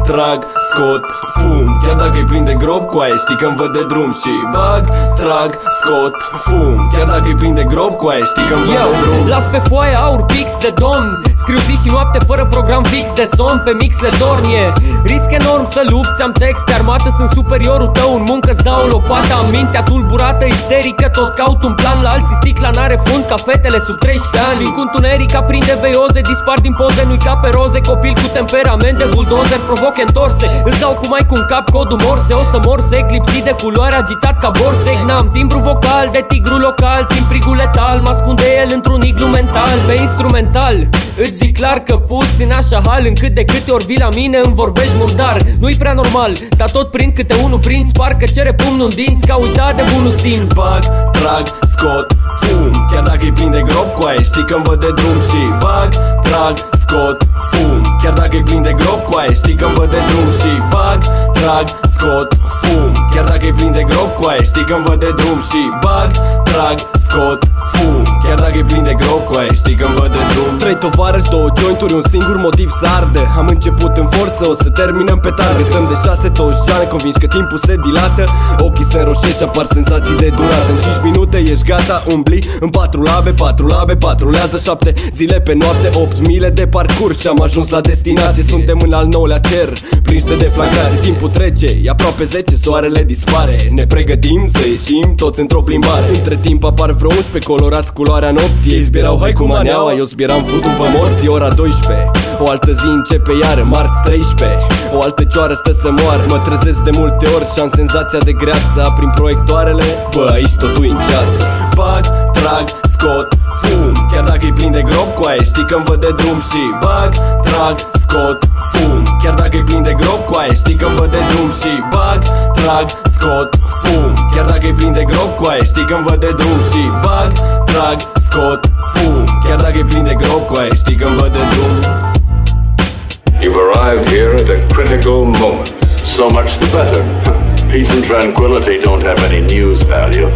trag, scot, fum. Chiar dacă-i plin de grob cu aia, știi că-mi văd de drum. Și bag, trag, scot, fum. Chiar dacă-i plin de grob cu aia, știi că-mi văd de drum. Las pe foaie aur pix de domn, scriu zi și noapte fără program fix de somn. Pe mix le dornie, risc enorm să lupți, am texte armată, sunt superiorul tău. În muncă-ți dau o lopată, am mintea tulburată, isterică. Tot caut un plan, la alții sticla n-are fund, ca fetele sub 13 ani. Din contuneric aprinde veioze, dispar din poze, nu-i ca pe roze. Copil cu temperament de buldozer, provoc întorse. Îți dau cu mai cu un cap codul morse. O să mor sec, lipsit de culoare, agitat ca borsec. N-am timbru vocal de tigru local, simt frigul letal, mă ascunde el într-un iglu mental. Pe instrumental îți zic clar că puți în așa hal, încât de câte ori vii la mine îmi vorbești murdar. Nu-i prea normal, dar tot prind câte unul prinț, parcă cere pumnul în dinți, ca uitat de bunul simț. Bag, trag, scot, fum. Chiar dacă-i plin de grob cu aia, știi că-mi văd de drum. Și bag, trag, scot, fum. Chiar dacă-i plin de grob cu aia, știi că-mi văd de drum. Și bag, trag, scot, fum. Chiar dacă-i plin de grob cu aia, știi că-mi văd de drum. Și bag, trag, scot, fum. Chiar dacă-i plin de grob cu aia, știi că-mi văd de drum. 3 tovarăși, 2 jointuri, un singur motiv să ardă. Am început în forță, o să terminăm pe tare. Stăm de 6-20 ani, convinși că timpul se dilată. Ochii se înroșesc și apar senzații de durată. În 5 minute ești gata, umbli în 4 labe, patrulează 7 zile pe noapte, 8 mile de parcurs și am ajuns la destinație. Suntem în al 9-lea cer, prinși de deflagrație. Timpul trece, e aproape 10, soarele dispare. Ne pregătim să ieșim toți într-o plimbare. Între timp apar vreo 11 colorați culoarea nopții. Ei zbierau hai cu maneaua, eu zbieram futu-vă morții. Ora 12, o altă zi începe iară, marți 13. O altă cioară stă să moară. Mă trezesc de multe ori și am senzația de greață. Prin proiectoarele, bă, aici totul în ceață. Bag, trag, scot, fum. Chiar dacă-i plin de grob cu aia, știi că-mi văd de drum. Și bag, trag, scot, fum. Chiar dacă-i plin de grob cu aia, știi că-mi văd de drum. Și bag, trag, scot, fum. Chiar dacă-i plin de grob cu aia, știi că-mi văd de drum. Și bag, trag, scot, fum. Chiar dacă-i plin de grob cu aia, știi că-mi văd de drum. You've arrived here at a critical moment. So much the better. Peace and tranquility don't have any news value.